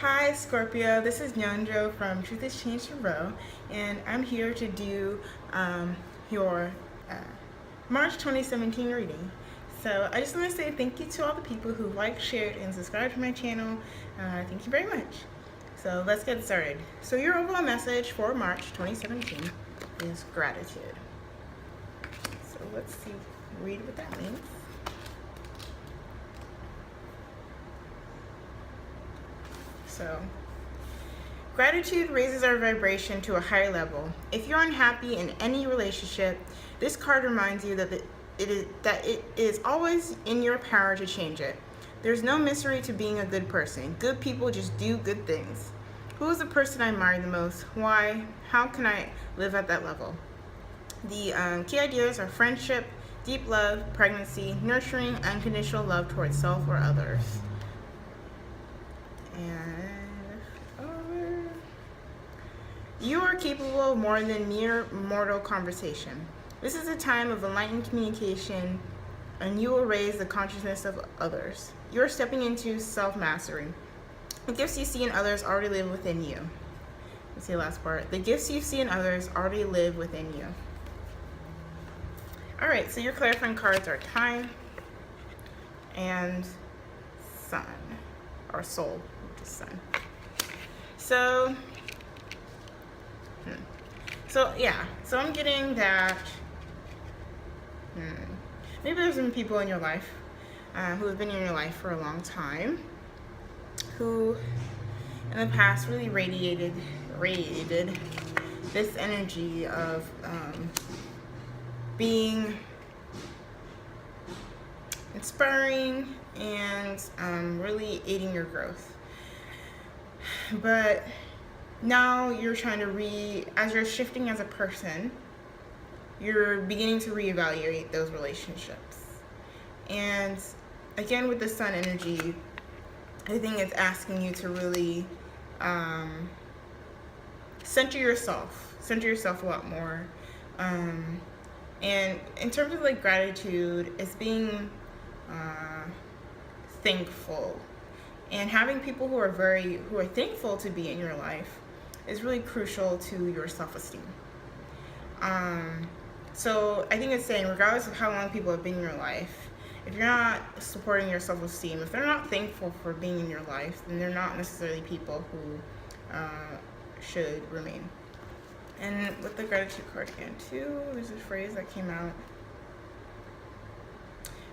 Hi Scorpio, this is Nyonjo from Truth is Change Tarot, and I'm here to do your March 2017 reading. So I just want to say thank you to all the people who liked, shared, and subscribed to my channel. Thank you very much. So let's get started. So your overall message for March 2017 is gratitude. So let's see, read what that means. So, gratitude raises our vibration to a higher level. If you're unhappy in any relationship, this card reminds you that it is always in your power to change it. There's no mystery to being a good person. Good people just do good things. Who is the person I admire the most? Why? How can I live at that level? The key ideas are friendship, deep love, pregnancy, nurturing, unconditional love towards self or others. And you are capable of more than mere mortal conversation. This is a time of enlightened communication, and you will raise the consciousness of others. You are stepping into self-mastery. The gifts you see in others already live within you. Let's see the last part. The gifts you see in others already live within you. All right, so your clarifying cards are time and sun, or soul, which is sun. So I'm getting that maybe there's some people in your life who have been in your life for a long time, who in the past really radiated this energy of being inspiring and really aiding your growth. But now you're trying to as you're shifting as a person, you're beginning to reevaluate those relationships. And again, with the sun energy, I think it's asking you to really center yourself a lot more. And in terms of like gratitude, it's being thankful, and having people who are thankful to be in your life is really crucial to your self-esteem. So I think it's saying, regardless of how long people have been in your life, if you're not supporting your self-esteem, if they're not thankful for being in your life, then they're not necessarily people who should remain. And with the gratitude card again too, there's a phrase that came out.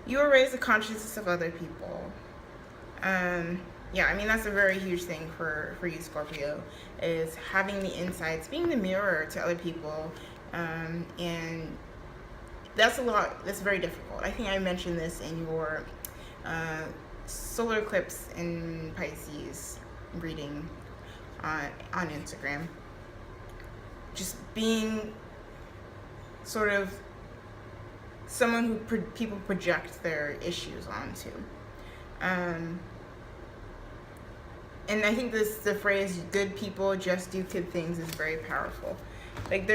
You will raise the consciousness of other people. Yeah, I mean, that's a very huge thing for you, Scorpio, is having the insights, being the mirror to other people. And that's very difficult. I think I mentioned this in your solar eclipse in Pisces reading on Instagram. Just being sort of someone who people project their issues onto. And I think the phrase "good people just do good things" is very powerful. Like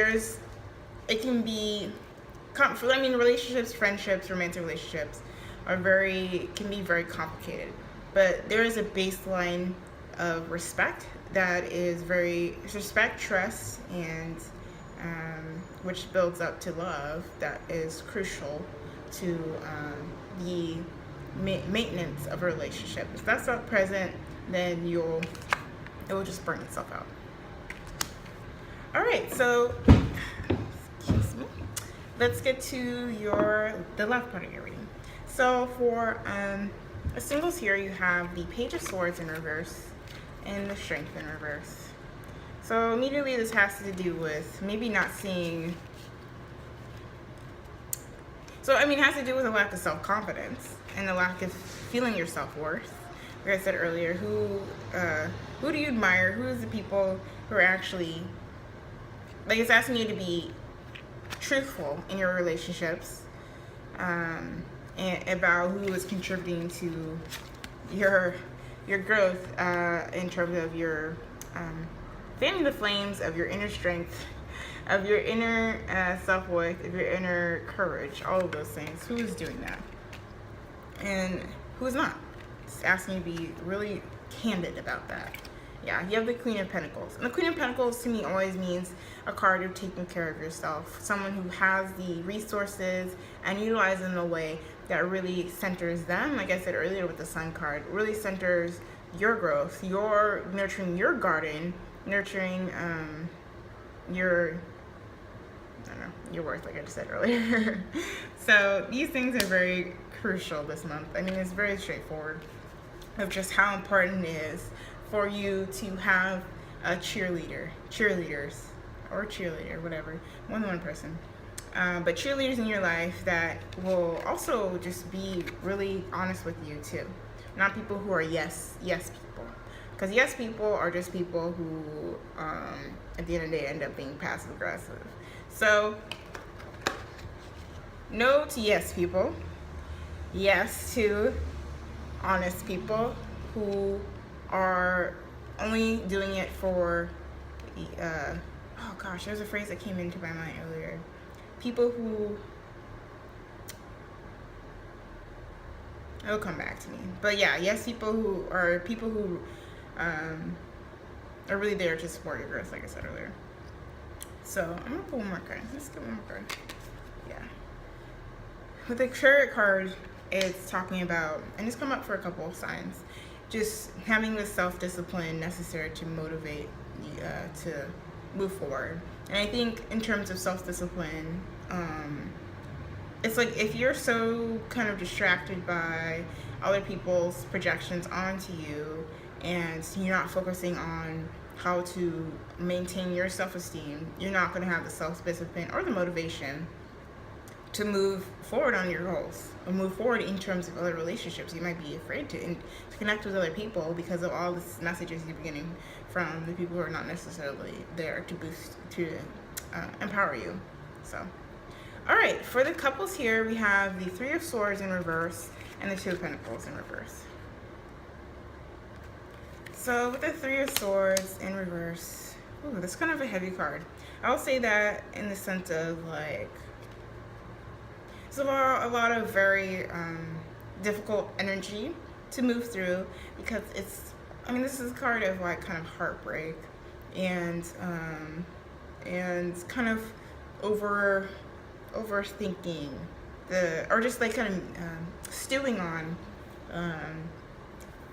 relationships, friendships, romantic relationships can be very complicated. But there is a baseline of respect that is respect, trust, and which builds up to love, that is crucial to the maintenance of a relationship. If that's not present, then it will just burn itself out. All right, so excuse me. Let's get to the left part of your reading. So for singles here, you have the Page of Swords in reverse and the Strength in reverse. So immediately this has to do with maybe not seeing. It has to do with a lack of self-confidence and a lack of feeling your self-worth. Like I said earlier, who do you admire? Who is the people who are actually, like, it's asking you to be truthful in your relationships, and about who is contributing to your growth in terms of your fanning the flames of your inner strength, of your inner self-worth, of your inner courage, all of those things. Who is doing that? And who is not? It's asking you to be really candid about that. Yeah, you have the Queen of Pentacles. And the Queen of Pentacles to me always means a card of taking care of yourself. Someone who has the resources and utilizes them in a way that really centers them. Like I said earlier with the Sun card, really centers your growth, your nurturing your garden, nurturing your, I don't know, your worth, like I just said earlier. So these things are very crucial this month. I mean, it's very straightforward of just how important it is for you to have a cheerleaders, or cheerleader, whatever, more than one person. But cheerleaders in your life that will also just be really honest with you too. Not people who are yes people. Because yes people are just people who, at the end of the day, end up being passive aggressive. So, no to yes people. Yes to honest people who are only doing it for, oh gosh, there's a phrase that came into my mind earlier. People who, it'll come back to me. But yeah, yes, people who are really there to support your growth, like I said earlier. So I'm gonna pull one more card. Let's get one more card. Yeah. With the Chariot card, it's talking about, and it's come up for a couple of signs, just having the self-discipline necessary to motivate you to move forward. And I think in terms of self-discipline, it's like if you're so kind of distracted by other people's projections onto you and you're not focusing on how to maintain your self-esteem, you're not going to have the self-discipline or the motivation to move forward on your goals or move forward in terms of other relationships. You might be afraid to connect with other people because of all the messages you're getting from the people who are not necessarily there to empower you. So, all right, for the couples here, we have the Three of Swords in reverse and the Two of Pentacles in reverse. So with the Three of Swords in reverse, ooh, that's kind of a heavy card. I'll say that in the sense of like, it's a lot of very difficult energy to move through because it's, I mean, this is a card of like kind of heartbreak and kind of overthinking or just like kind of stewing on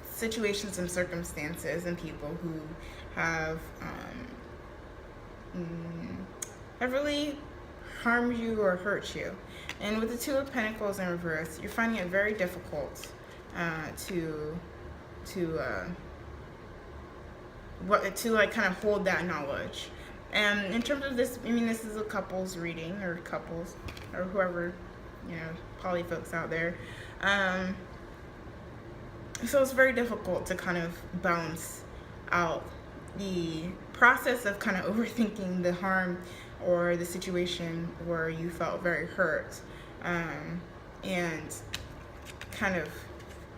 situations and circumstances and people who have really harmed you or hurt you. And with the Two of Pentacles in reverse, you're finding it very difficult to like kind of hold that knowledge. And in terms of this, I mean, this is a couples reading, or couples, or whoever, you know, poly folks out there. So it's very difficult to kind of balance out the process of kind of overthinking the harm or the situation where you felt very hurt, and kind of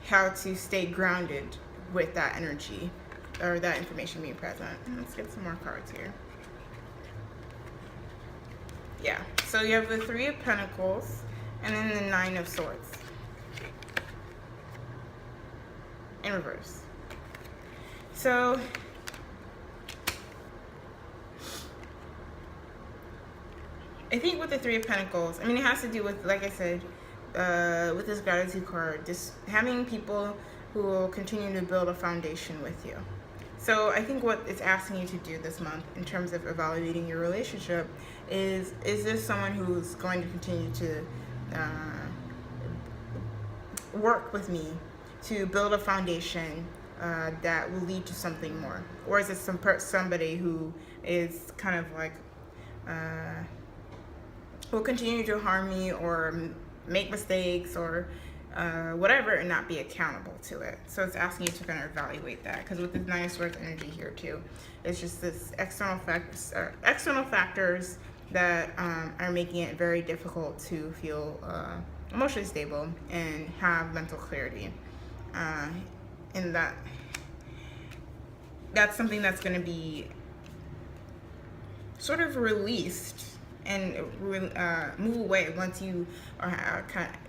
how to stay grounded with that energy or that information being present. Let's get some more cards here. Yeah, so you have the Three of Pentacles and then the Nine of Swords in reverse. So I think with the Three of Pentacles, I mean, it has to do with, like I said, with this gratitude card, just having people who will continue to build a foundation with you. So I think what it's asking you to do this month in terms of evaluating your relationship is this someone who's going to continue to work with me to build a foundation that will lead to something more? Or is it somebody who is kind of like, will continue to harm me or make mistakes or whatever and not be accountable to it? So it's asking you to kind of evaluate that, because with this Nine of Swords energy here too, it's just this external factors that are making it very difficult to feel emotionally stable and have mental clarity. And that's something that's going to be sort of released and move away once you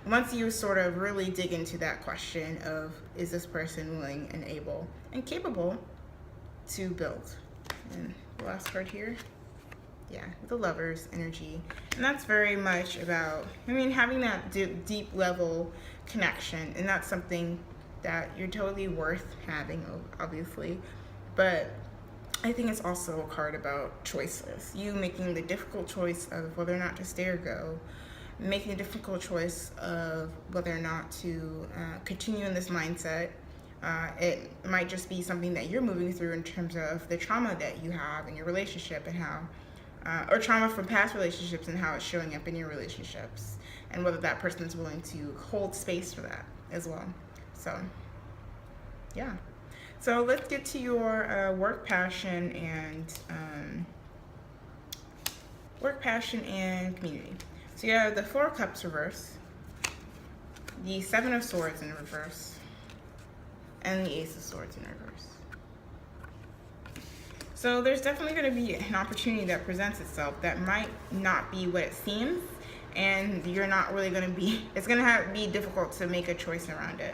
once you sort of really dig into that question of, is this person willing and able and capable to build. And the last card here, yeah, the Lover's energy. And that's very much about, I mean, having that deep level connection. And that's something that you're totally worth having, obviously. But I think it's also a card about choices. You making the difficult choice of whether or not to stay or go. Making a difficult choice of whether or not to continue in this mindset. It might just be something that you're moving through in terms of the trauma that you have in your relationship and how, or trauma from past relationships and how it's showing up in your relationships, and whether that person is willing to hold space for that as well. So, yeah. So let's get to your work, passion, and community. So you have the Four of Cups reverse, the Seven of Swords in reverse, and the Ace of Swords in reverse. So there's definitely going to be an opportunity that presents itself that might not be what it seems, and you're not really going to be, it's going to be difficult to make a choice around it,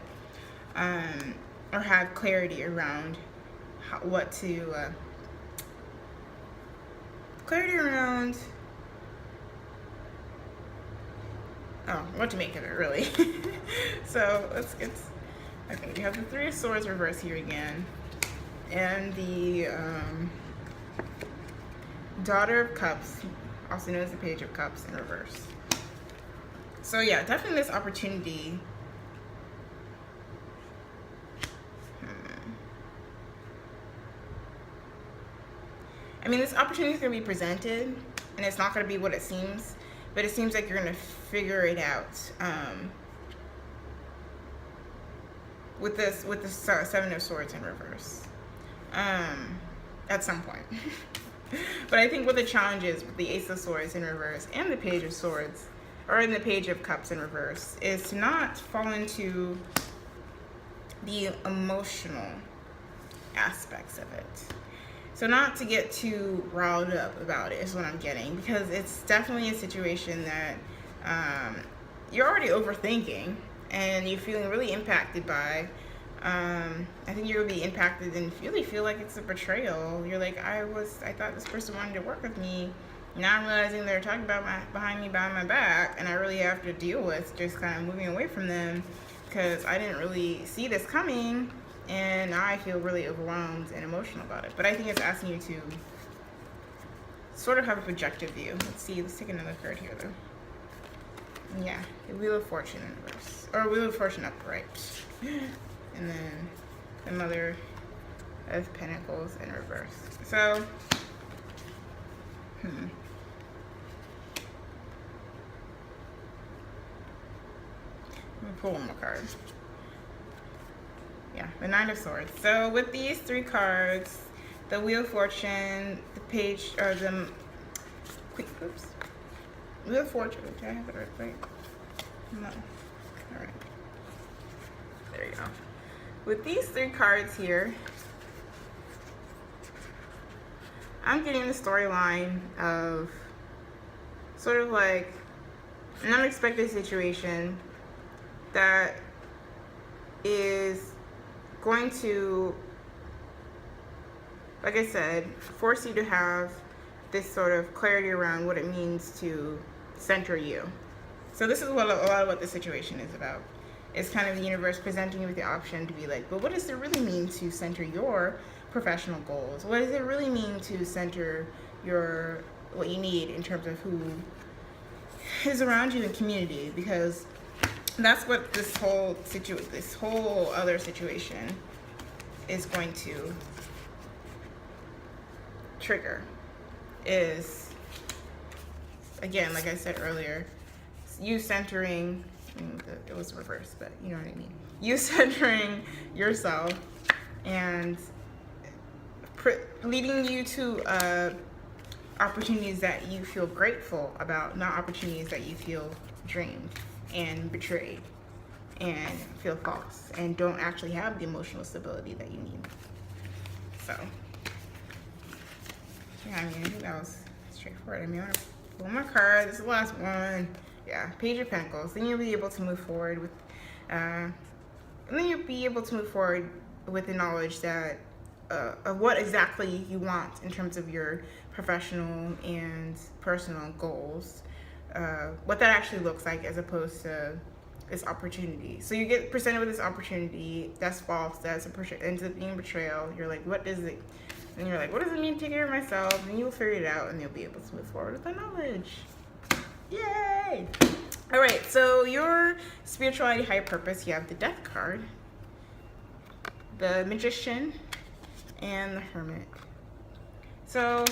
or have clarity around what to make of it, really. So let's get, okay, we have the Three of Swords reverse here again, and the Daughter of Cups, also known as the Page of Cups, in reverse. So yeah, definitely this opportunity. I mean, this opportunity is going to be presented, and it's not going to be what it seems, but it seems like you're going to figure it out with the Seven of Swords in reverse at some point. But I think what the challenge is with the Ace of Swords in reverse and the Page of Swords, or in the Page of Cups in reverse, is to not fall into the emotional aspects of it. So not to get too riled up about it is what I'm getting, because it's definitely a situation that you're already overthinking and you're feeling really impacted by. I think you're going to be impacted and really feel like it's a betrayal. You're like, I thought this person wanted to work with me. Now I'm realizing they're talking about behind my back, and I really have to deal with just kind of moving away from them because I didn't really see this coming. And now I feel really overwhelmed and emotional about it. But I think it's asking you to sort of have a projective view. Let's take another card here, though. Yeah, the Wheel of Fortune in reverse. Or Wheel of Fortune upright. And then the Mother of Pentacles in reverse. So, let me pull one more card. Yeah, the Nine of Swords. So with these three cards, the Wheel of Fortune, the Page, or the Wheel of Fortune. Did I have it right? No. All right. There you go. With these three cards here, I'm getting the storyline of sort of like an unexpected situation that is going to, like I said, force you to have this sort of clarity around what it means to center you. So this is a lot of what the situation is about. It's kind of the universe presenting you with the option to be like, but what does it really mean to center your professional goals? What does it really mean to center what you need in terms of who is around you in community? Because that's what this whole other situation is going to trigger. Is, again, like I said earlier, you centering, it was reversed, but you know what I mean. You centering yourself and leading you to opportunities that you feel grateful about, not opportunities that you feel drained and betrayed and feel false and don't actually have the emotional stability that you need. So, yeah, I mean, I think that was straightforward. I mean, I want to pull one more card. This is the last one. Yeah, Page of Pentacles. Then you'll be able to move forward with, the knowledge that of what exactly you want in terms of your professional and personal goals, what that actually looks like, as opposed to this opportunity. So you get presented with this opportunity that's false, ends up being betrayal. You're like, what is it? And you're like, what does it mean to take care of myself? And you'll figure it out, and you'll be able to move forward with that knowledge. Yay! All right, so your spirituality, high purpose, you have the Death card, the Magician, and the Hermit. So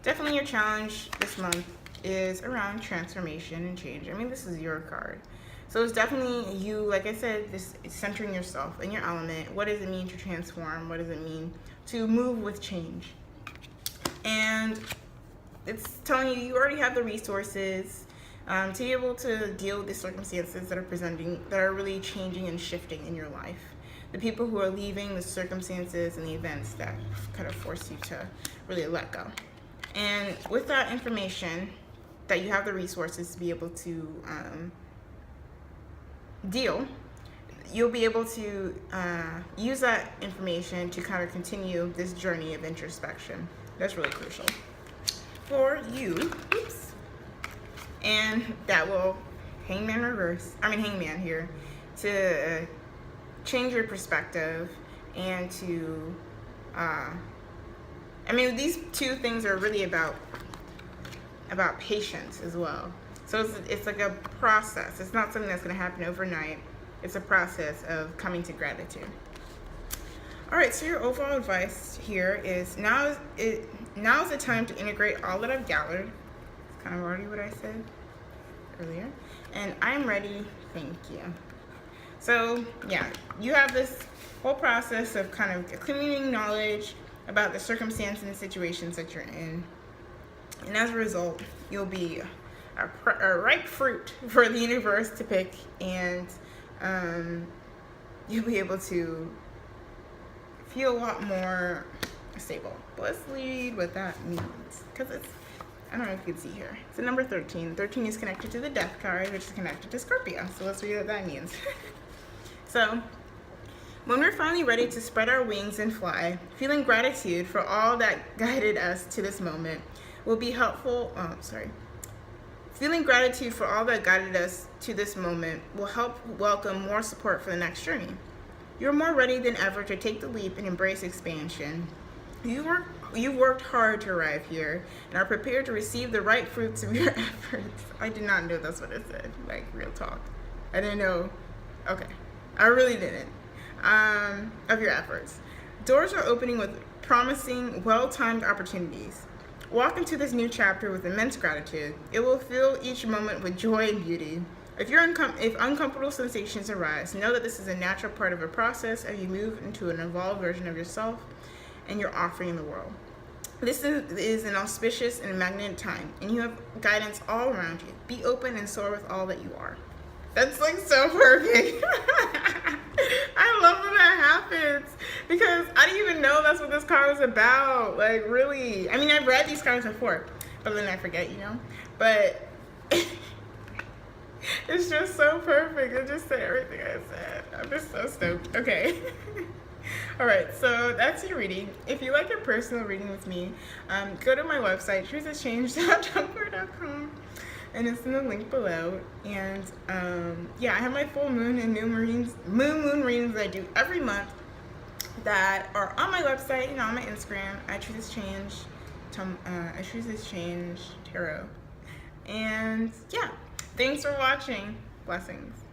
definitely your challenge this month is around transformation and change. I mean, this is your card. So it's definitely you, like I said, this is centering yourself in your element. What does it mean to transform? What does it mean to move with change? And it's telling you already have the resources to be able to deal with the circumstances that are really changing and shifting in your life. The people who are leaving, the circumstances and the events that kind of force you to really let go. And with that information, that you have the resources to be able to deal, you'll be able to use that information to kind of continue this journey of introspection. That's really crucial for you. Oops. And that will hangman here, to change your perspective and to these two things are really about patience as well. So it's like a process. It's not something that's going to happen overnight. It's a process of coming to gratitude. All right, so your overall advice here is now is the time to integrate all that I've gathered. It's kind of already what I said earlier. And I'm ready, thank you. So yeah, you have this whole process of kind of accumulating knowledge about the circumstances and situations that you're in. And as a result, you'll be a ripe fruit for the universe to pick, and you'll be able to feel a lot more stable. But let's read what that means, because I don't know if you can see here. It's the number 13. 13 is connected to the Death card, which is connected to Scorpio. So let's read what that means. So, when we're finally ready to spread our wings and fly, feeling gratitude for all that guided us to this moment will be helpful. Feeling gratitude for all that guided us to this moment will help welcome more support for the next journey. You're more ready than ever to take the leap and embrace expansion. You worked hard to arrive here and are prepared to receive the right fruits of your efforts. I did not know that's what it said, like real talk. I didn't know. Okay, I really didn't. Of your efforts. Doors are opening with promising, well-timed opportunities. Walk into this new chapter with immense gratitude. It will fill each moment with joy and beauty. If uncomfortable sensations arise, know that this is a natural part of a process as you move into an evolved version of yourself and your offering in the world. This is an auspicious and magnetic time, and you have guidance all around you. Be open and soar with all that you are. That's like so perfect. I love when that happens, because I didn't even know that's what this card was about. Like, really. I mean, I've read these cards before, but then I forget, But it's just so perfect. It just said everything I said. I'm just so stoked. Okay. All right, so that's your reading. If you like a personal reading with me, go to my website, truthhaschanged.tumblr.com. And it's in the link below. And I have my full moon and new moon readings that I do every month that are on my website and on my Instagram. I Choose This Change Tarot. And yeah, thanks for watching. Blessings.